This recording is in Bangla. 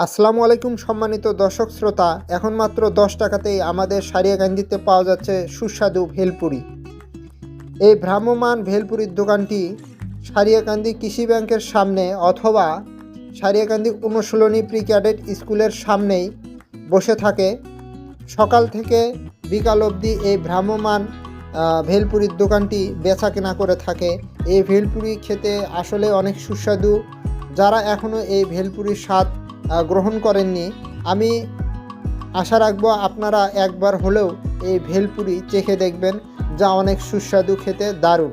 আসসালামু আলাইকুম সম্মানিত দর্শক শ্রোতা। এখন মাত্র 10 টাকাতেই আমাদের সারিয়াকান্দিতে পাওয়া যাচ্ছে সুস্বাদু ভেলপুরি। এই ভ্রাম্যমান ভেলপুরির দোকানটি সারিয়াকান্দি কৃষি ব্যাংকের সামনে অথবা সারিয়াকান্দি অনুশীলনী প্রি ক্যাডেট স্কুলের সামনেই বসে থাকে। সকাল থেকে বিকাল অবধি এই ভ্রাম্যমান ভেলপুরির দোকানটি বেচা কেনা করে থাকে। এই ভেলপুরি খেতে আসলে অনেক সুস্বাদু। যারা এখনও এই ভেলপুরির স্বাদ গ্রহণ করেননি, আমি আশা রাখবো আপনারা একবার হলেও এই ভেলপুরি চেখে দেখবেন, যা অনেক সুস্বাদু, খেতে দারুণ।